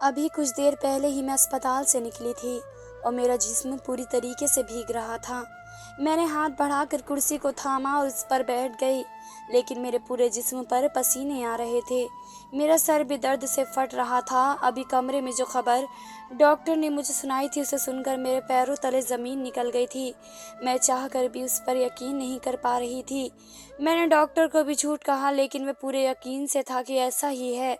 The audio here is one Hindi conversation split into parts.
अभी कुछ देर पहले ही मैं अस्पताल से निकली थी और मेरा जिस्म पूरी तरीके से भीग रहा था। मैंने हाथ बढ़ाकर कुर्सी को थामा और उस पर बैठ गई, लेकिन मेरे पूरे जिस्म पर पसीने आ रहे थे। मेरा सर भी दर्द से फट रहा था। अभी कमरे में जो खबर डॉक्टर ने मुझे सुनाई थी, उसे सुनकर मेरे पैरों तले ज़मीन निकल गई थी। मैं चाहकर भी उस पर यकीन नहीं कर पा रही थी। मैंने डॉक्टर को भी झूठ कहा, लेकिन वह पूरे यकीन से था कि ऐसा ही है।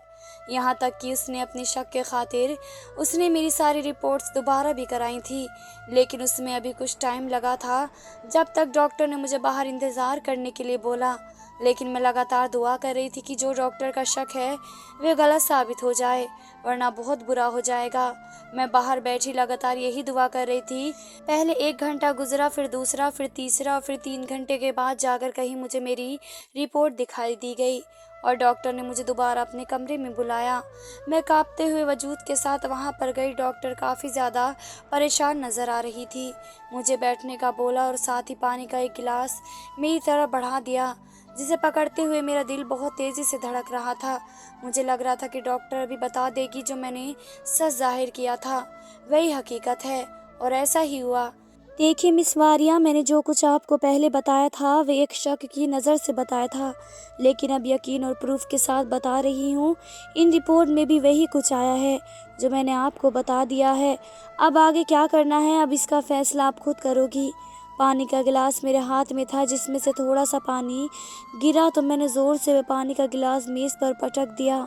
यहाँ तक कि उसने अपनी शक के खातिर उसने मेरी सारी रिपोर्ट्स दोबारा भी कराई थी, लेकिन उसमें अभी कुछ टाइम लगा था। जब तक डॉक्टर ने मुझे बाहर इंतज़ार करने के लिए बोला, लेकिन मैं लगातार दुआ कर रही थी कि जो डॉक्टर का शक है वह गलत साबित हो जाए, वरना बहुत बुरा हो जाएगा। मैं बाहर बैठी लगातार यही दुआ कर रही थी। पहले 1 घंटा गुजरा, फिर दूसरा, फिर तीसरा, फिर 3 घंटे के बाद जाकर कहीं मुझे मेरी रिपोर्ट दिखाई दी गई और डॉक्टर ने मुझे दोबारा अपने कमरे में बुलाया। मैं कांपते हुए वजूद के साथ वहां पर गई। डॉक्टर काफ़ी ज़्यादा परेशान नज़र आ रही थी। मुझे बैठने का बोला और साथ ही पानी का एक गिलास मेरी तरफ बढ़ा दिया, जिसे पकड़ते हुए मेरा दिल बहुत तेज़ी से धड़क रहा था। मुझे लग रहा था कि डॉक्टर अभी बता देगी जो मैंने सच जाहिर किया था वही हकीकत है, और ऐसा ही हुआ। देखिए मिस वारिया, मैंने जो कुछ आपको पहले बताया था वह एक शक की नज़र से बताया था, लेकिन अब यकीन और प्रूफ के साथ बता रही हूँ। इन रिपोर्ट में भी वही कुछ आया है जो मैंने आपको बता दिया है। अब आगे क्या करना है, अब इसका फैसला आप खुद करोगी। पानी का गिलास मेरे हाथ में था, जिसमें से थोड़ा सा पानी गिरा तो मैंने ज़ोर से वह पानी का गिलास मेज़ पर पटक दिया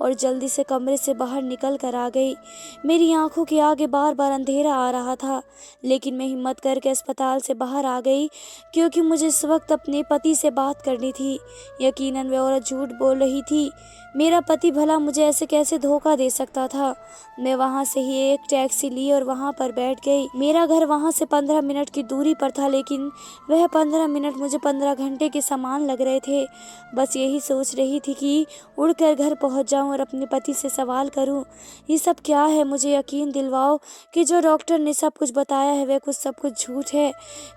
और जल्दी से कमरे से बाहर निकल कर आ गई। मेरी आंखों के आगे बार बार अंधेरा आ रहा था, लेकिन मैं हिम्मत करके अस्पताल से बाहर आ गई, क्योंकि मुझे इस वक्त अपने पति से बात करनी थी। यकीनन वह औरत झूठ बोल रही थी। मेरा पति भला मुझे ऐसे कैसे धोखा दे सकता था। मैं वहां से ही एक टैक्सी ली और वहां पर बैठ गई। मेरा घर वहां से 15 मिनट की दूरी पर था, लेकिन वह 15 मिनट मुझे 15 घंटे के समान लग रहे थे। बस यही सोच रही थी कि उड़कर घर पहुंच जाऊं और अपने पति से सवाल करूं, ये सब क्या है, मुझे यकीन दिलवाओ कि जो डॉक्टर ने सब कुछ बताया है वह सब कुछ झूठ है।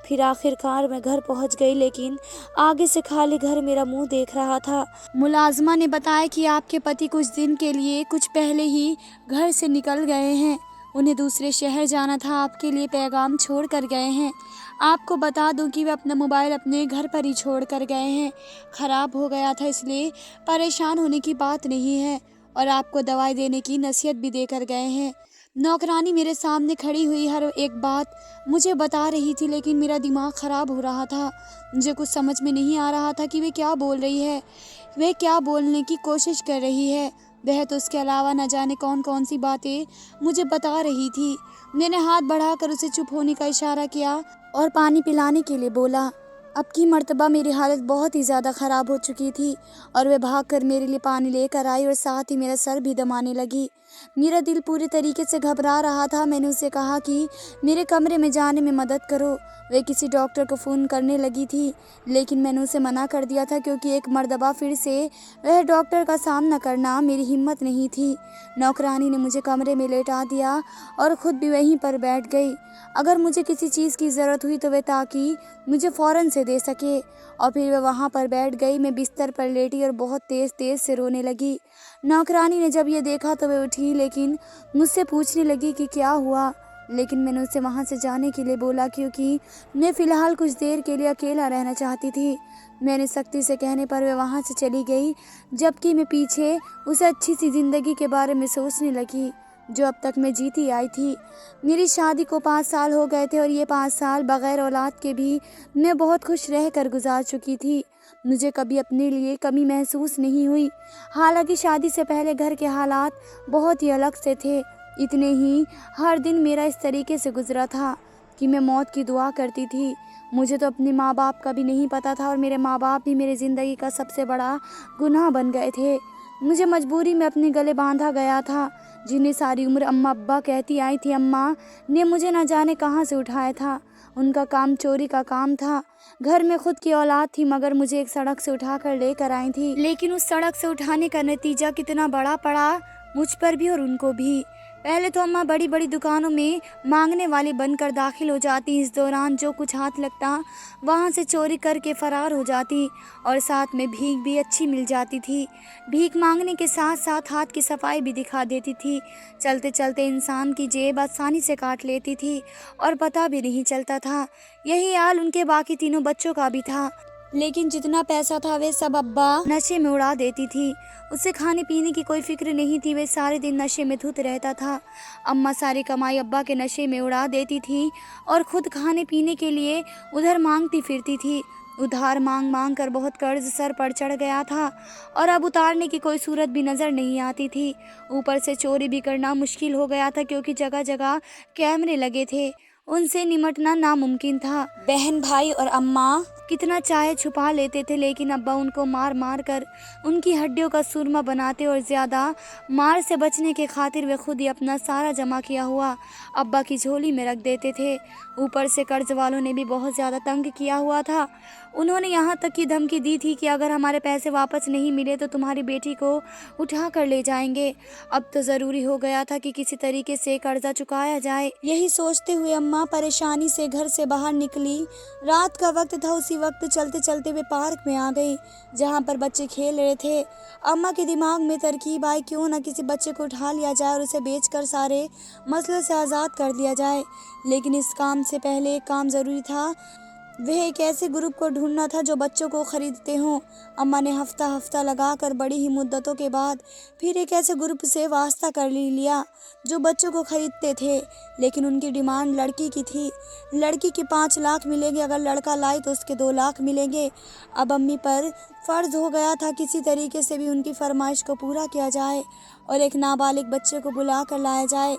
फिर आखिरकार मैं घर पहुंच गई, लेकिन आगे से खाली घर मेरा मुंह देख रहा था। मुलाजमा ने बताया कि आपके पति कुछ दिन के लिए कुछ पहले ही घर से निकल गए हैं। उन्हें दूसरे शहर जाना था, आपके लिए पैगाम छोड़ कर गए हैं। आपको बता दूं कि वे अपना मोबाइल अपने घर पर ही छोड़ कर गए हैं। ख़राब हो गया था, इसलिए परेशान होने की बात नहीं है, और आपको दवाई देने की नसीहत भी देकर गए हैं। नौकरानी मेरे सामने खड़ी हुई हर एक बात मुझे बता रही थी, लेकिन मेरा दिमाग ख़राब हो रहा था। मुझे कुछ समझ में नहीं आ रहा था कि वे क्या बोल रही है, वे क्या बोलने की कोशिश कर रही है। वह तो उसके अलावा न जाने कौन कौन सी बातें मुझे बता रही थी। मैंने हाथ बढ़ाकर उसे चुप होने का इशारा किया और पानी पिलाने के लिए बोला। अब की मर्तबा मेरी हालत बहुत ही ज़्यादा ख़राब हो चुकी थी और वह भागकर मेरे लिए पानी लेकर आई और साथ ही मेरा सर भी दमाने लगी। मेरा दिल पूरी तरीके से घबरा रहा था। मैंने उसे कहा कि मेरे कमरे में जाने में मदद करो। वह किसी डॉक्टर को फ़ोन करने लगी थी, लेकिन मैंने उसे मना कर दिया था, क्योंकि एक मर्तबा फिर से वह डॉक्टर का सामना करना मेरी हिम्मत नहीं थी। नौकरानी ने मुझे कमरे में लेटा दिया और ख़ुद भी वहीं पर बैठ गई। अगर मुझे किसी चीज़ की ज़रूरत हुई तो वह ताकि मुझे फ़ौरन से दे सके। और फिर वह वहाँ पर बैठ गई। मैं बिस्तर पर लेटी और बहुत तेज़ तेज़ से रोने लगी। नौकरानी ने जब ये देखा तो वह उठी, लेकिन मुझसे पूछने लगी कि क्या हुआ। लेकिन मैंने उसे वहाँ से जाने के लिए बोला, क्योंकि मैं फ़िलहाल कुछ देर के लिए अकेला रहना चाहती थी। मैंने सख्ती से कहने पर वह वहाँ से चली गई, जबकि मैं पीछे उस अच्छी सी ज़िंदगी के बारे में सोचने लगी जो अब तक मैं जीती आई थी। मेरी शादी को 5 साल हो गए थे और ये 5 साल बग़ैर औलाद के भी मैं बहुत खुश रहकर गुजार चुकी थी। मुझे कभी अपने लिए कमी महसूस नहीं हुई। हालांकि शादी से पहले घर के हालात बहुत ही अलग से थे। इतने ही हर दिन मेरा इस तरीके से गुजरा था कि मैं मौत की दुआ करती थी। मुझे तो अपने माँ बाप का भी नहीं पता था और मेरे माँ बाप भी मेरी ज़िंदगी का सबसे बड़ा गुनाह बन गए थे। मुझे मजबूरी में अपने गले बांधा गया था, जिन्हें सारी उम्र अम्मा अब्बा कहती आई थी। अम्मा ने मुझे न जाने कहाँ से उठाया था। उनका काम चोरी का काम था। घर में खुद की औलाद थी, मगर मुझे एक सड़क से उठाकर लेकर आई थी। लेकिन उस सड़क से उठाने का नतीजा कितना बड़ा पड़ा मुझ पर भी और उनको भी। पहले तो अम्मा बड़ी बड़ी दुकानों में मांगने वाली बनकर दाखिल हो जाती। इस दौरान जो कुछ हाथ लगता वहाँ से चोरी करके फरार हो जाती और साथ में भीख भी अच्छी मिल जाती थी। भीख मांगने के साथ साथ हाथ की सफाई भी दिखा देती थी। चलते चलते इंसान की जेब आसानी से काट लेती थी और पता भी नहीं चलता था। यही हाल उनके बाकी तीनों बच्चों का भी था, लेकिन जितना पैसा था वे सब अब्बा नशे में उड़ा देती थी। उसे खाने पीने की कोई फिक्र नहीं थी, वे सारे दिन नशे में धुत रहता था। अम्मा सारी कमाई अब्बा के नशे में उड़ा देती थी और खुद खाने पीने के लिए उधर मांगती फिरती थी। उधार मांग मांग कर बहुत कर्ज सर पर चढ़ गया था और अब उतारने की कोई सूरत भी नजर नहीं आती थी। ऊपर से चोरी भी करना मुश्किल हो गया था क्योंकि जगह जगह कैमरे लगे थे। उनसे निमटना नामुमकिन था। बहन भाई और अम्मा कितना चाहे छुपा लेते थे, लेकिन अब्बा उनको मार मार कर उनकी हड्डियों का सुरमा बनाते और ज़्यादा मार से बचने के खातिर वे खुद ही अपना सारा जमा किया हुआ अब्बा की झोली में रख देते थे। ऊपर से कर्ज वालों ने भी बहुत ज़्यादा तंग किया हुआ था। उन्होंने यहाँ तक की धमकी दी थी कि अगर हमारे पैसे वापस नहीं मिले तो तुम्हारी बेटी को उठा कर ले जाएंगे। अब तो ज़रूरी हो गया था कि किसी तरीके से कर्जा चुकाया जाए। यही सोचते हुए अम्मा परेशानी से घर से बाहर निकली। रात का वक्त था। उसी वक्त चलते चलते वे पार्क में आ गई जहाँ पर बच्चे खेल रहे थे। अम्मा के दिमाग में तरकीब आई, क्यों ना किसी बच्चे को उठा लिया जाए और उसे बेचकर सारे मसले से आज़ाद कर दिया जाए। लेकिन इस काम से पहले एक काम ज़रूरी था। वह एक ऐसे ग्रुप को ढूंढना था जो बच्चों को खरीदते हों। अम्मा ने हफ्ता हफ्ता लगाकर बड़ी ही मुद्दतों के बाद फिर एक ऐसे ग्रुप से वास्ता कर लिया जो बच्चों को खरीदते थे, लेकिन उनकी डिमांड लड़की की थी। लड़की के 5 लाख मिलेंगे, अगर लड़का लाए तो उसके 2 लाख मिलेंगे। अब अम्मी पर फ़र्ज हो गया था किसी तरीके से भी उनकी फरमाइश को पूरा किया जाए और एक नाबालिग बच्चे को बुला कर लाया जाए।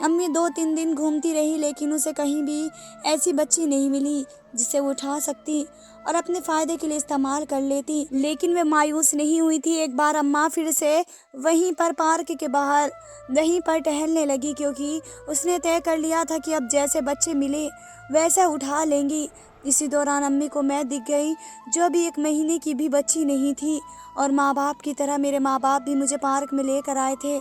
अम्मी 2-3 दिन घूमती रही, लेकिन उसे कहीं भी ऐसी बच्ची नहीं मिली जिसे वो उठा सकती और अपने फ़ायदे के लिए इस्तेमाल कर लेती। लेकिन वे मायूस नहीं हुई थी। एक बार अम्मा फिर से वहीं पर पार्क के बाहर वहीं पर टहलने लगी, क्योंकि उसने तय कर लिया था कि अब जैसे बच्चे मिले वैसा उठा लेंगी। इसी दौरान अम्मी को मैं दिख गई, जो अभी 1 महीने की भी बच्ची नहीं थी और माँ बाप की तरह मेरे माँ बाप भी मुझे पार्क में लेकर आए थे।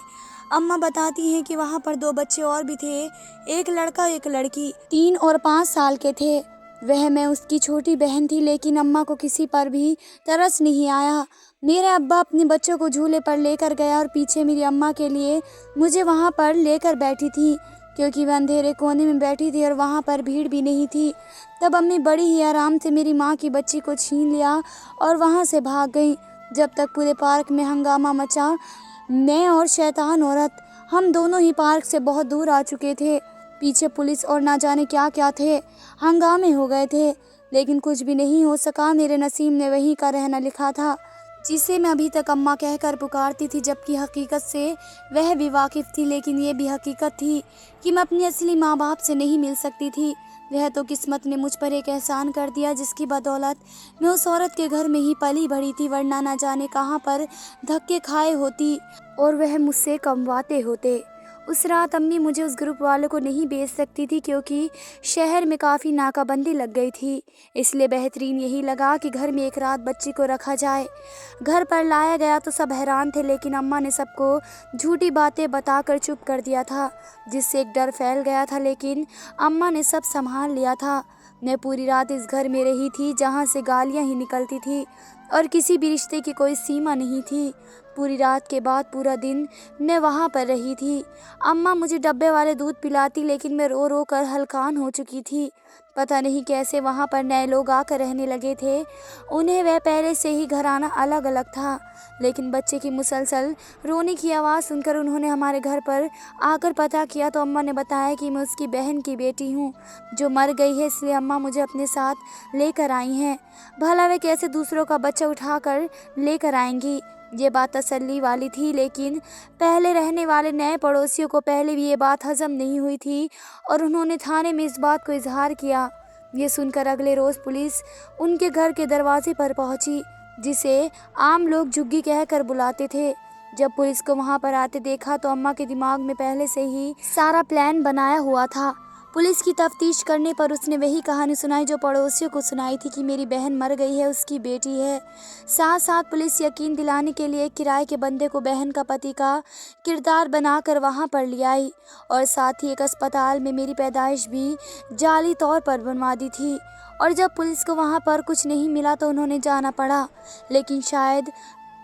अम्मा बताती हैं कि वहाँ पर 2 बच्चे और भी थे, एक लड़का एक लड़की, 3 और 5 साल के थे। वह मैं उसकी छोटी बहन थी, लेकिन अम्मा को किसी पर भी तरस नहीं आया। मेरे अब्बा अपने बच्चों को झूले पर लेकर गया और पीछे मेरी अम्मा के लिए मुझे वहाँ पर लेकर बैठी थी, क्योंकि वह अंधेरे कोने में बैठी थी और वहाँ पर भीड़ भी नहीं थी। तब अम्मी बड़ी ही आराम से मेरी माँ की बच्ची को छीन लिया और वहाँ से भाग गई। जब तक पूरे पार्क में हंगामा मचा। मैं और शैतान औरत, हम दोनों ही पार्क से बहुत दूर आ चुके थे। पीछे पुलिस और ना जाने क्या क्या थे। हंगामे हो गए थे, लेकिन कुछ भी नहीं हो सका। मेरे नसीब में वहीं का रहना लिखा था जिसे मैं अभी तक अम्मा कहकर पुकारती थी, जबकि हकीकत से वह भी वाकिफ़ थी। लेकिन ये भी हकीकत थी कि मैं अपने असली माँ बाप से नहीं मिल सकती थी। वह तो किस्मत ने मुझ पर एक एहसान कर दिया जिसकी बदौलत मैं उस औरत के घर में ही पली बढ़ी थी, वरना ना जाने कहाँ पर धक्के खाए होती और वह मुझसे कमवाते होते। उस रात अम्मी मुझे उस ग्रुप वालों को नहीं बेच सकती थी, क्योंकि शहर में काफ़ी नाकाबंदी लग गई थी। इसलिए बेहतरीन यही लगा कि घर में एक रात बच्ची को रखा जाए। घर पर लाया गया तो सब हैरान थे, लेकिन अम्मा ने सबको झूठी बातें बताकर चुप कर दिया था, जिससे एक डर फैल गया था। लेकिन अम्मा ने सब संभाल लिया था। मैं पूरी रात इस घर में रही थी जहाँ से गालियाँ ही निकलती थी और किसी भी रिश्ते की कोई सीमा नहीं थी। पूरी रात के बाद पूरा दिन मैं वहाँ पर रही थी। अम्मा मुझे डब्बे वाले दूध पिलाती, लेकिन मैं रो रो कर हलकान हो चुकी थी। पता नहीं कैसे वहाँ पर नए लोग आकर रहने लगे थे। उन्हें वह पहले से ही घराना अलग अलग था, लेकिन बच्चे की मुसलसल रोने की आवाज़ सुनकर उन्होंने हमारे घर पर आकर पता किया तो अम्मा ने बताया कि मैं उसकी बहन की बेटी हूँ जो मर गई है, इसलिए अम्मा मुझे अपने साथ लेकर आई हैं। भला वे कैसे दूसरों का बच्चा उठाकर लेकर आएंगी। ये बात तसल्ली वाली थी, लेकिन पहले रहने वाले नए पड़ोसियों को पहले भी ये बात हजम नहीं हुई थी और उन्होंने थाने में इस बात को इजहार किया। ये सुनकर अगले रोज़ पुलिस उनके घर के दरवाजे पर पहुंची, जिसे आम लोग झुग्गी कहकर बुलाते थे। जब पुलिस को वहां पर आते देखा तो अम्मा के दिमाग में पहले से ही सारा प्लान बनाया हुआ था। पुलिस की तफ्तीश करने पर उसने वही कहानी सुनाई जो पड़ोसियों को सुनाई थी कि मेरी बहन मर गई है, उसकी बेटी है। साथ साथ पुलिस यकीन दिलाने के लिए किराए के बंदे को बहन का पति का किरदार बनाकर वहां पर ले आई और साथ ही एक अस्पताल में मेरी पैदाइश भी जाली तौर पर बनवा दी थी। और जब पुलिस को वहां पर कुछ नहीं मिला तो उन्होंने जाना पड़ा, लेकिन शायद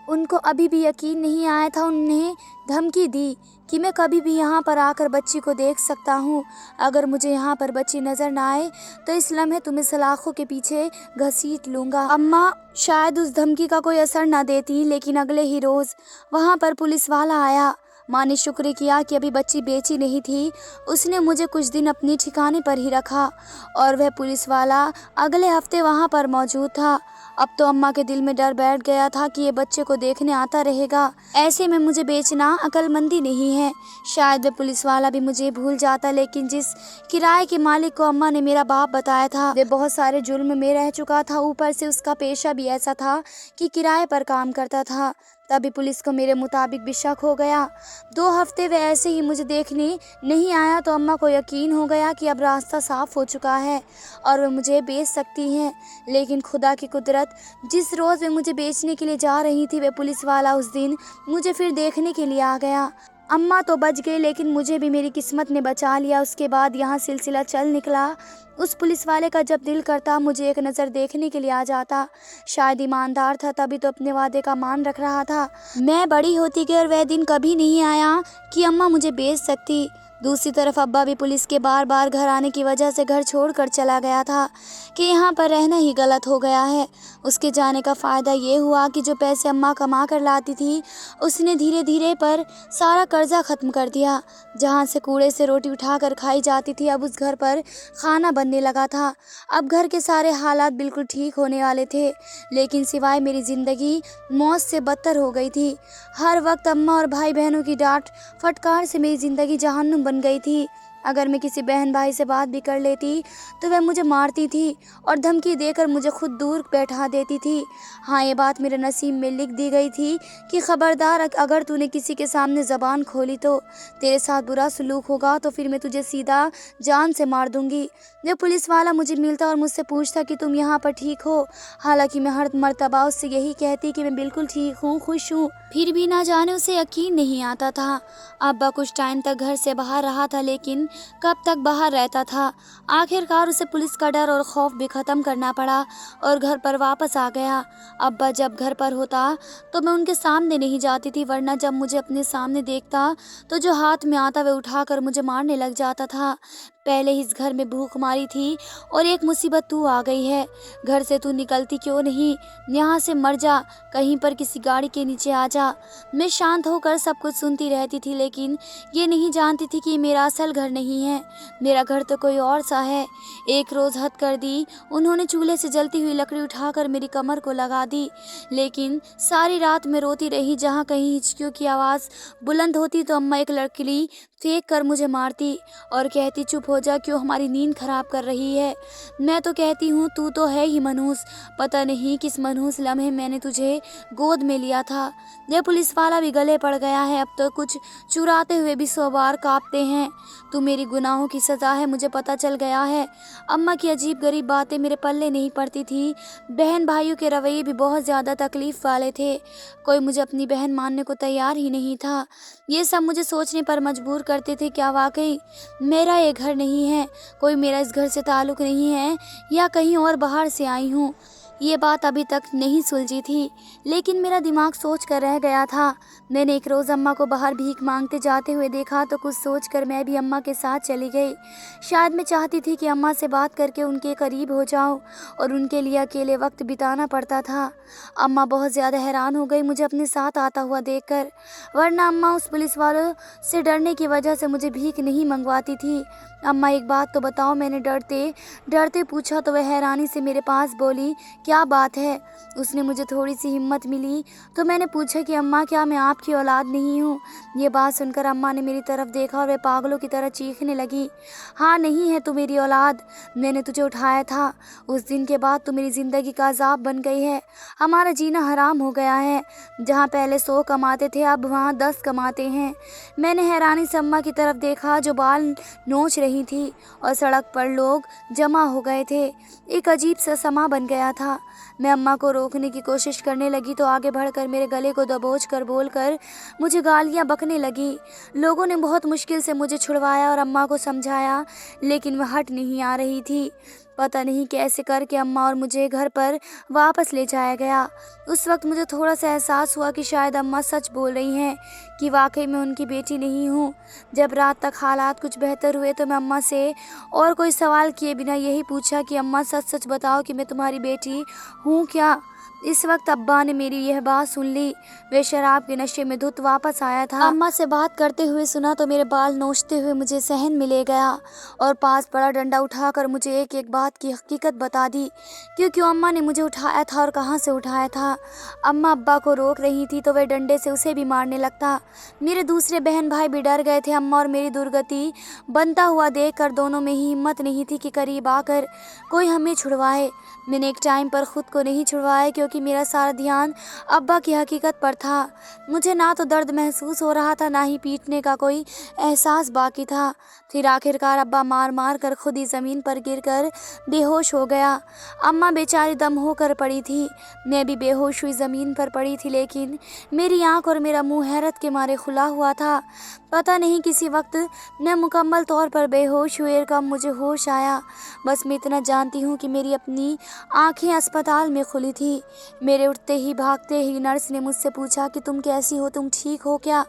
उनको अभी भी यकीन नहीं आया था। उन्हें धमकी दी कि मैं कभी भी यहाँ पर आकर बच्ची को देख सकता हूँ। अगर मुझे यहाँ पर बच्ची नज़र ना आए तो इस लम्हे तुम्हें सलाखों के पीछे घसीट लूँगा। अम्मा शायद उस धमकी का कोई असर ना देती, लेकिन अगले ही रोज़ वहाँ पर पुलिस वाला आया। माँ ने शुक्र किया कि अभी बच्ची बेची नहीं थी। उसने मुझे कुछ दिन अपने ठिकाने पर ही रखा और वह पुलिस वाला अगले हफ्ते वहाँ पर मौजूद था। अब तो अम्मा के दिल में डर बैठ गया था कि ये बच्चे को देखने आता रहेगा। ऐसे में मुझे बेचना अक्लमंदी नहीं है। शायद वह पुलिस वाला भी मुझे भूल जाता, लेकिन जिस किराए के मालिक को अम्मा ने मेरा बाप बताया था वह बहुत सारे जुल्म में रह चुका था। ऊपर से उसका पेशा भी ऐसा था कि किराए पर काम करता था। तभी पुलिस को मेरे मुताबिक भी शक हो गया। 2 हफ्ते वह ऐसे ही मुझे देखने नहीं आया तो अम्मा को यकीन हो गया कि अब रास्ता साफ हो चुका है और वह मुझे बेच सकती हैं। लेकिन खुदा की कुदरत, जिस रोज़ वे मुझे बेचने के लिए जा रही थी वह पुलिस वाला उस दिन मुझे फिर देखने के लिए आ गया। अम्मा तो बच गई, लेकिन मुझे भी मेरी किस्मत ने बचा लिया। उसके बाद यहाँ सिलसिला चल निकला। उस पुलिस वाले का जब दिल करता मुझे एक नज़र देखने के लिए आ जाता। शायद ईमानदार था, तभी तो अपने वादे का मान रख रहा था। मैं बड़ी होती गई और वह दिन कभी नहीं आया कि अम्मा मुझे बेच सकती। दूसरी तरफ अब्बा भी पुलिस के बार बार घर आने की वजह से घर छोड़कर चला गया था कि यहाँ पर रहना ही गलत हो गया है। उसके जाने का फ़ायदा ये हुआ कि जो पैसे अम्मा कमा कर लाती थी उसने धीरे धीरे पर सारा कर्जा ख़त्म कर दिया। जहाँ से कूड़े से रोटी उठाकर खाई जाती थी अब उस घर पर खाना बनने लगा था। अब घर के सारे हालात बिल्कुल ठीक होने वाले थे, लेकिन सिवाय मेरी ज़िंदगी मौत से बदतर हो गई थी। हर वक्त अम्मा और भाई बहनों की डांट फटकार से मेरी ज़िंदगी जहन्नुम बन गई थी। अगर मैं किसी बहन भाई से बात भी कर लेती तो वह मुझे मारती थी और धमकी देकर मुझे खुद दूर बैठा देती थी। हाँ, ये बात मेरे नसीब में लिख दी गई थी कि खबरदार, अगर तूने किसी के सामने ज़बान खोली तो तेरे साथ बुरा सलूक होगा, तो फिर मैं तुझे सीधा जान से मार दूंगी। जब पुलिस वाला मुझे मिलता और मुझसे पूछता कि तुम यहाँ पर ठीक हो, हालांकि मैं हर मर्तबा उससे यही कहती कि मैं बिल्कुल ठीक हूँ, खुश हूँ, फिर भी ना जाने उसे यकीन नहीं आता था। अब्बा कुछ टाइम तक घर से बाहर रहा था, लेकिन कब तक बाहर रहता था। आखिरकार उसे पुलिस का डर और खौफ भी ख़त्म करना पड़ा और घर पर वापस आ गया। अब्बा जब घर पर होता तो मैं उनके सामने नहीं जाती थी, वरना जब मुझे अपने सामने देखता तो जो हाथ में आता वह उठाकर मुझे मारने लग जाता था। पहले इस घर में भूखमारी थी और एक मुसीबत तू आ गई है। घर से तू निकलती क्यों नहीं? यहाँ से मर जा, कहीं पर किसी गाड़ी के नीचे आ जा। मैं शांत होकर सब कुछ सुनती रहती थी, लेकिन ये नहीं जानती थी कि मेरा असल घर नहीं है, मेरा घर तो कोई और सा है। एक रोज़ हद कर दी, उन्होंने चूल्हे से जलती हुई लकड़ी उठाकर मेरी कमर को लगा दी, लेकिन सारी रात मैं रोती रही। जहाँ कहीं हिचकियों की आवाज़ बुलंद होती तो अम्मा एक लकड़ी फेंक कर मुझे मारती और कहती, चुप हो जा, क्यों हमारी नींद खराब कर रही है। मैं तो कहती हूँ तू तो है ही मनहूस, पता नहीं किस मनहूस लम्हे मैंने तुझे गोद में लिया था। यह पुलिस वाला भी गले पड़ गया है, अब तो कुछ चुराते हुए भी 100 बार कांपते हैं। तू मेरी गुनाहों की सज़ा है, मुझे पता चल गया है। अम्मा की अजीब गरीब बातें मेरे पल्ले नहीं पड़ती थी। बहन भाइयों के रवैये भी बहुत ज़्यादा तकलीफ़ वाले थे। कोई मुझे अपनी बहन मानने को तैयार ही नहीं था। ये सब मुझे सोचने पर मजबूर करते थे, क्या वाकई मेरा ये घर नहीं है, कोई मेरा इस घर से ताल्लुक़ नहीं है, या कहीं और बाहर से आई हूँ। ये बात अभी तक नहीं सुलझी थी, लेकिन मेरा दिमाग सोच कर रह गया था। मैंने एक रोज़ अम्मा को बाहर भीख मांगते जाते हुए देखा तो कुछ सोचकर मैं भी अम्मा के साथ चली गई। शायद मैं चाहती थी कि अम्मा से बात करके उनके करीब हो जाऊं और उनके लिए अकेले वक्त बिताना पड़ता था। अम्मा बहुत ज़्यादा हैरान हो गई मुझे अपने साथ आता हुआ देखकर, वरना अम्मा उस पुलिस वालों से डरने की वजह से मुझे भीख नहीं मंगवाती थी। अम्मा, एक बात तो बताओ, मैंने डरते डरते पूछा तो वह हैरानी से मेरे पास बोली, क्या बात है? उसने मुझे थोड़ी सी हिम्मत मिली तो मैंने पूछा कि अम्मा, क्या मैं आपकी औलाद नहीं हूँ? ये बात सुनकर अम्मा ने मेरी तरफ देखा और वे पागलों की तरह चीखने लगी। हाँ, नहीं है तू मेरी औलाद। मैंने तुझे उठाया था। उस दिन के बाद तू मेरी ज़िंदगी का अज़ाब बन गई है। हमारा जीना हराम हो गया है। जहाँ पहले 100 कमाते थे, अब वहाँ 10 कमाते हैं। मैंने हैरानी से अम्मा की तरफ देखा जो बाल नोच रही थी और सड़क पर लोग जमा हो गए थे। एक अजीब सा समा बन गया था। मैं अम्मा को रोकने की कोशिश करने लगी तो आगे बढ़कर मेरे गले को दबोच कर बोलकर मुझे गालियाँ बकने लगी। लोगों ने बहुत मुश्किल से मुझे छुड़वाया और अम्मा को समझाया, लेकिन वह हट नहीं आ रही थी। पता नहीं कैसे करके अम्मा और मुझे घर पर वापस ले जाया गया। उस वक्त मुझे थोड़ा सा एहसास हुआ कि शायद अम्मा सच बोल रही हैं, कि वाकई मैं उनकी बेटी नहीं हूँ। जब रात तक हालात कुछ बेहतर हुए तो मैं अम्मा से और कोई सवाल किए बिना यही पूछा कि अम्मा, सच सच बताओ कि मैं तुम्हारी बेटी हूँ क्या? इस वक्त अब्बा ने मेरी यह बात सुन ली। वे शराब के नशे में धुत वापस आया था। अम्मा से बात करते हुए सुना तो मेरे बाल नोचते हुए मुझे सहन में ले गया और पास पड़ा डंडा उठाकर मुझे एक एक बात की हकीकत बता दी, क्योंकि अम्मा ने मुझे उठाया था और कहाँ से उठाया था। अम्मा अब्बा को रोक रही थी तो वे डंडे से उसे भी मारने लगता। मेरे दूसरे बहन भाई भी डर गए थे। अम्मा और मेरी दुर्गति बनता हुआ देखकर दोनों में ही हिम्मत नहीं थी कि करीब आकर कोई हमें छुड़वाए। मैंने एक टाइम पर खुद को नहीं छुड़वाया क्योंकि मेरा सारा ध्यान अब्बा की हकीकत पर था। मुझे ना तो दर्द महसूस हो रहा था, ना ही पीटने का कोई एहसास बाकी था। फिर आखिरकार अब्बा मार मार कर खुद ही ज़मीन पर गिरकर बेहोश हो गया। अम्मा बेचारी दम होकर पड़ी थी। मैं भी बेहोश हुई ज़मीन पर पड़ी थी, लेकिन मेरी आंख और मेरा मुंह हैरत के मारे खुला हुआ था। पता नहीं किसी वक्त मैं मुकम्मल तौर पर बेहोश हुई और कब मुझे होश आया। बस मैं इतना जानती हूँ कि मेरी अपनी आंखें अस्पताल में खुली थी। मेरे उठते ही भागते ही नर्स ने मुझसे पूछा कि तुम कैसी हो, तुम ठीक हो क्या?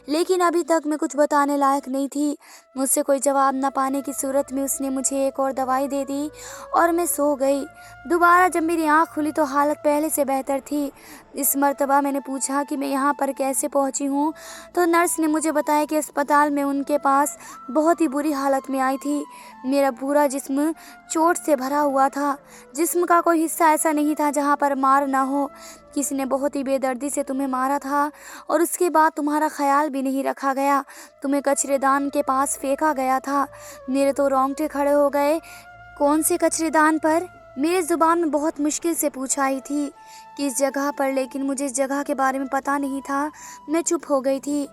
लेकिन अभी तक मैं कुछ बताने लायक नहीं थी। मुझसे कोई जवाब न पाने की सूरत में उसने मुझे एक और दवाई दे दी और मैं सो गई। दोबारा जब मेरी आँख खुली तो हालत पहले से बेहतर थी। इस मर्तबा मैंने पूछा कि मैं यहाँ पर कैसे पहुँची हूँ तो नर्स ने मुझे बताया कि अस्पताल में उनके पास बहुत ही बुरी हालत में आई थी। मेरा पूरा जिस्म चोट से भरा हुआ था। जिस्म का कोई हिस्सा ऐसा नहीं था जहाँ पर मार ना हो। किसी ने बहुत ही बेदर्दी से तुम्हें मारा था और उसके बाद तुम्हारा ख्याल भी नहीं रखा गया। तुम्हें कचरेदान के पास फेंका गया था। मेरे तो रोंगटे खड़े हो गए। कौन से कचरेदान पर? मेरे ज़ुबान में बहुत मुश्किल से पूछ आई थी किस जगह पर, लेकिन मुझे इस जगह के बारे में पता नहीं था। मैं चुप हो गई थी।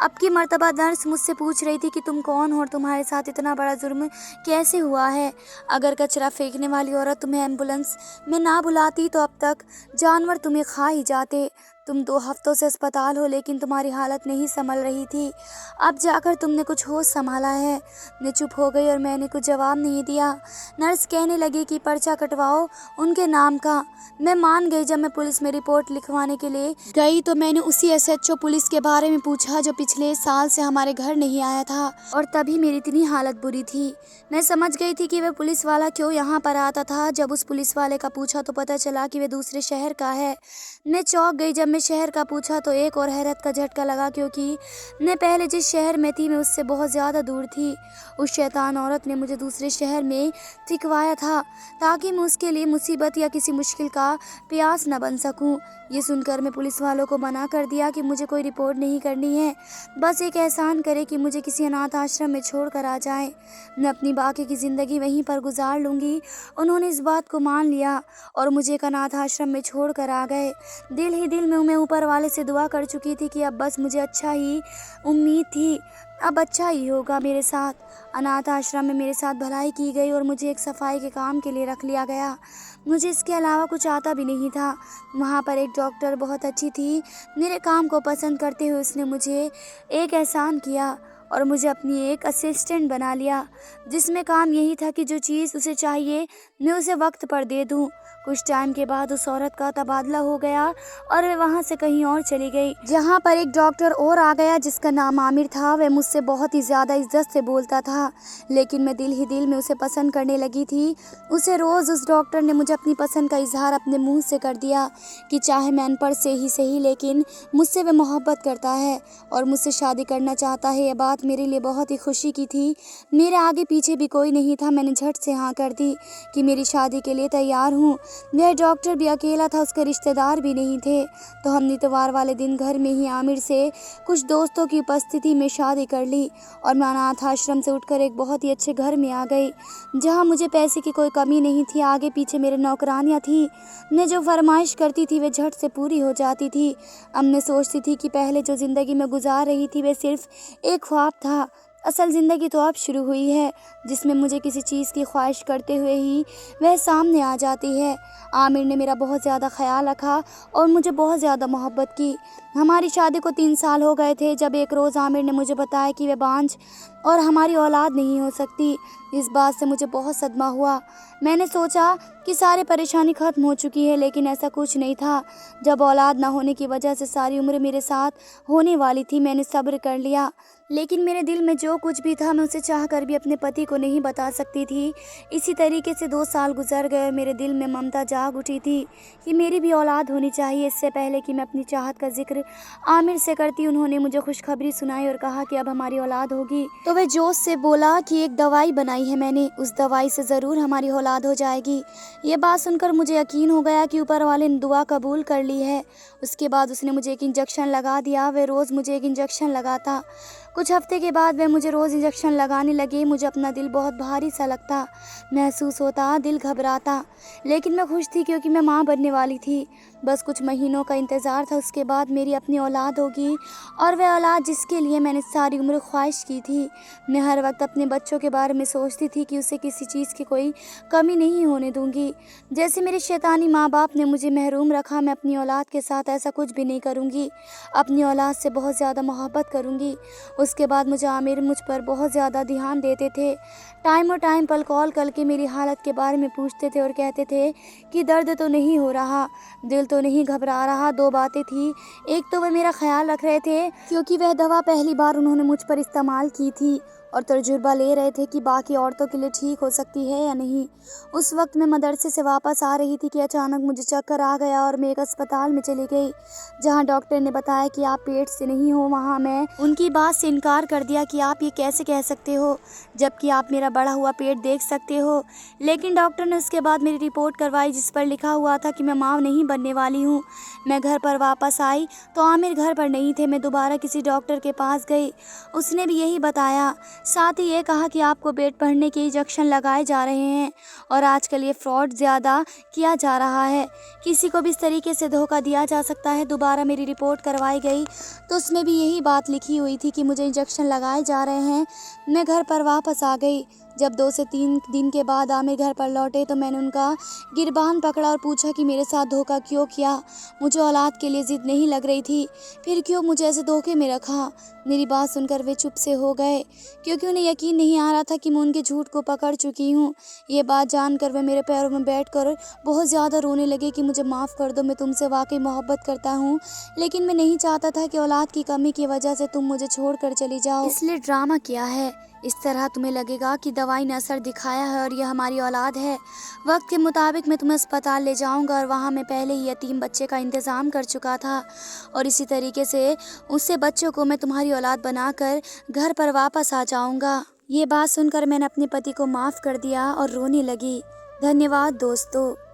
अब की मर्तबा नर्स मुझसे पूछ रही थी कि तुम कौन हो और तुम्हारे साथ इतना बड़ा जुर्म कैसे हुआ है। अगर कचरा फेंकने वाली औरत तुम्हें एम्बुलेंस में ना बुलाती तो अब तक जानवर तुम्हें खा ही जाते। तुम 2 हफ्तों से अस्पताल हो, लेकिन तुम्हारी हालत नहीं संभल रही थी। अब जाकर तुमने कुछ होश संभाला है। मैं चुप हो गई और मैंने कुछ जवाब नहीं दिया। नर्स कहने लगी कि पर्चा कटवाओ उनके नाम का। मैं मान गई। जब मैं पुलिस में रिपोर्ट लिखवाने के लिए गई तो मैंने उसी एसएचओ पुलिस के बारे में पूछा जो पिछले साल से हमारे घर नहीं आया था, और तभी मेरी इतनी हालत बुरी थी। मैं समझ गई थी कि वह पुलिस वाला क्यों यहाँ पर आता था। जब उस पुलिस वाले का पूछा तो पता चला कि वह दूसरे शहर का है। मैं चौंक गई। जब मैं शहर का पूछा तो एक और हैरत का झटका लगा, क्योंकि मैं पहले जिस शहर में थी मैं उससे बहुत ज़्यादा दूर थी। उस शैतान औरत ने मुझे दूसरे शहर में टिकवाया था ताकि मैं उसके लिए मुसीबत या किसी मुश्किल का प्यास न बन सकूं। ये सुनकर मैं पुलिस वालों को मना कर दिया कि मुझे कोई रिपोर्ट नहीं करनी है। बस एक एहसान करे कि मुझे किसी अनाथ आश्रम में छोड़ कर आ जाए। मैं अपनी बाकी की ज़िंदगी वहीं पर गुजार लूँगी। उन्होंने इस बात को मान लिया और मुझे एक अनाथ आश्रम में छोड़ कर आ गए। दिल ही दिल में मैं ऊपर वाले से दुआ कर चुकी थी कि अब बस मुझे अच्छा ही उम्मीद थी, अब अच्छा ही होगा मेरे साथ। अनाथ आश्रम में मेरे साथ भलाई की गई और मुझे एक सफाई के काम के लिए रख लिया गया। मुझे इसके अलावा कुछ आता भी नहीं था। वहाँ पर एक डॉक्टर बहुत अच्छी थी। मेरे काम को पसंद करते हुए उसने मुझे एक एहसान किया और मुझे अपनी एक असिस्टेंट बना लिया, जिसमें काम यही था कि जो चीज़ उसे चाहिए मैं उसे वक्त पर दे दूँ। कुछ टाइम के बाद उस औरत का तबादला हो गया और वह वहाँ से कहीं और चली गई, जहाँ पर एक डॉक्टर और आ गया जिसका नाम आमिर था। वह मुझसे बहुत ही ज़्यादा इज्जत से बोलता था, लेकिन मैं दिल ही दिल में उसे पसंद करने लगी थी। उसे रोज़ उस डॉक्टर ने मुझे अपनी पसंद का इजहार अपने मुँह से कर दिया कि चाहे मैं अनपढ़ से ही सही, लेकिन मुझसे वह मोहब्बत करता है और मुझसे शादी करना चाहता है। यह बात मेरे लिए बहुत ही खुशी की थी। मेरे आगे पीछे भी कोई नहीं था। मैंने झट से हाँ कर दी कि मेरी शादी के लिए तैयार हूँ। वह डॉक्टर भी अकेला था, उसके रिश्तेदार भी नहीं थे। तो हमने इतवार वाले दिन घर में ही आमिर से कुछ दोस्तों की उपस्थिति में शादी कर ली और मैं अनाथ आश्रम से उठकर एक बहुत ही अच्छे घर में आ गई, जहाँ मुझे पैसे की कोई कमी नहीं थी। आगे पीछे मेरे नौकरानियाँ थी। मैं जो फरमाइश करती थी वे झट से पूरी हो जाती थी। अब मैं सोचती थी कि पहले जो ज़िंदगी में गुजार रही थी वह सिर्फ एक ख्वाब था। असल ज़िंदगी तो अब शुरू हुई है, जिसमें मुझे किसी चीज़ की ख्वाहिश करते हुए ही वह सामने आ जाती है। आमिर ने मेरा बहुत ज़्यादा ख्याल रखा और मुझे बहुत ज़्यादा मोहब्बत की। हमारी शादी को 3 साल हो गए थे जब एक रोज़ आमिर ने मुझे बताया कि वह बांझ और हमारी औलाद नहीं हो सकती। इस बात से मुझे बहुत सदमा हुआ। मैंने सोचा कि सारी परेशानी ख़त्म हो चुकी है, लेकिन ऐसा कुछ नहीं था। जब औलाद ना होने की वजह से सारी उम्र मेरे साथ होने वाली थी, मैंने सब्र कर लिया। लेकिन मेरे दिल में जो कुछ भी था मैं उसे चाह कर भी अपने पति को नहीं बता सकती थी। इसी तरीके से 2 साल गुजर गए। मेरे दिल में ममता जाग उठी थी कि मेरी भी औलाद होनी चाहिए। इससे पहले कि मैं अपनी चाहत का जिक्र आमिर से करती, उन्होंने मुझे खुशखबरी सुनाई और कहा कि अब हमारी औलाद होगी। तो वह जोश से बोला कि एक दवाई बनाई है मैंने, उस दवाई से ज़रूर हमारी औलाद हो जाएगी। ये बात सुनकर मुझे यकीन हो गया कि ऊपर वाले ने दुआ कबूल कर ली है। उसके बाद उसने मुझे एक इंजेक्शन लगा दिया। वह रोज़ मुझे एक इंजेक्शन लगाता। कुछ हफ्ते के बाद वह मुझे रोज़ इंजेक्शन लगाने लगे। मुझे अपना दिल बहुत भारी सा लगता महसूस होता, दिल घबराता, लेकिन मैं खुश थी क्योंकि मैं माँ बनने वाली थी। बस कुछ महीनों का इंतज़ार था, उसके बाद मेरी अपनी औलाद होगी और वह औलाद जिसके लिए मैंने सारी उम्र ख्वाहिश की थी। मैं हर वक्त अपने बच्चों के बारे में सोचती थी कि उसे किसी चीज़ की कोई कमी नहीं होने दूंगी। जैसे मेरे शैतानी माँ बाप ने मुझे महरूम रखा, मैं अपनी औलाद के साथ ऐसा कुछ भी नहीं करूँगी। अपनी औलाद से बहुत ज़्यादा मोहब्बत करूँगी। उसके बाद मुझे आमिर मुझ पर बहुत ज़्यादा ध्यान देते थे। टाइम पर कॉल करके मेरी हालत के बारे में पूछते थे और कहते थे कि दर्द तो नहीं हो रहा, दिल तो नहीं घबरा रहा। 2 बातें थी, एक तो वह मेरा ख्याल रख रहे थे क्योंकि वह दवा पहली बार उन्होंने मुझ पर इस्तेमाल की थी और तजुर्बा ले रहे थे कि बाकी औरतों के लिए ठीक हो सकती है या नहीं। उस वक्त मैं मदरसे से वापस आ रही थी कि अचानक मुझे चक्कर आ गया और मैं एक अस्पताल में चली गई, जहां डॉक्टर ने बताया कि आप पेट से नहीं हो। वहां मैं उनकी बात से इनकार कर दिया कि आप ये कैसे कह सकते हो, जबकि आप मेरा बढ़ा हुआ पेट देख सकते हो। लेकिन डॉक्टर ने उसके बाद मेरी रिपोर्ट करवाई जिस पर लिखा हुआ था कि मैं माँ नहीं बनने वाली हूँ। मैं घर पर वापस आई तो आमिर घर पर नहीं थे। मैं दोबारा किसी डॉक्टर के पास गई, उसने भी यही बताया। साथ ही ये कहा कि आपको पेट भरने के इंजेक्शन लगाए जा रहे हैं और आजकल ये फ्रॉड ज़्यादा किया जा रहा है, किसी को भी इस तरीके से धोखा दिया जा सकता है। दोबारा मेरी रिपोर्ट करवाई गई तो उसमें भी यही बात लिखी हुई थी कि मुझे इंजेक्शन लगाए जा रहे हैं। मैं घर पर वापस आ गई। जब 2 से 3 दिन के बाद आमिर घर पर लौटे तो मैंने उनका गिरबान पकड़ा और पूछा कि मेरे साथ धोखा क्यों किया। मुझे औलाद के लिए ज़िद नहीं लग रही थी, फिर क्यों मुझे ऐसे धोखे में रखा। मेरी बात सुनकर वे चुप से हो गए क्योंकि उन्हें यकीन नहीं आ रहा था कि मैं उनके झूठ को पकड़ चुकी हूँ। ये बात जानकर वे मेरे पैरों में बैठकर बहुत ज़्यादा रोने लगे कि मुझे माफ़ कर दो, मैं तुमसे वाकई मोहब्बत करता हूँ, लेकिन मैं नहीं चाहता था कि औलाद की कमी की वजह से तुम मुझे छोड़कर चली जाओ, इसलिए ड्रामा किया है। इस तरह तुम्हें लगेगा कि दवाई ने असर दिखाया है और यह हमारी औलाद है। वक्त के मुताबिक मैं तुम्हें अस्पताल ले जाऊंगा और वहाँ मैं पहले ही यतीम बच्चे का इंतज़ाम कर चुका था और इसी तरीके से उससे बच्चों को मैं तुम्हारी औलाद बनाकर घर पर वापस आ जाऊंगा। ये बात सुनकर मैंने अपने पति को माफ़ कर दिया और रोने लगी। धन्यवाद दोस्तों।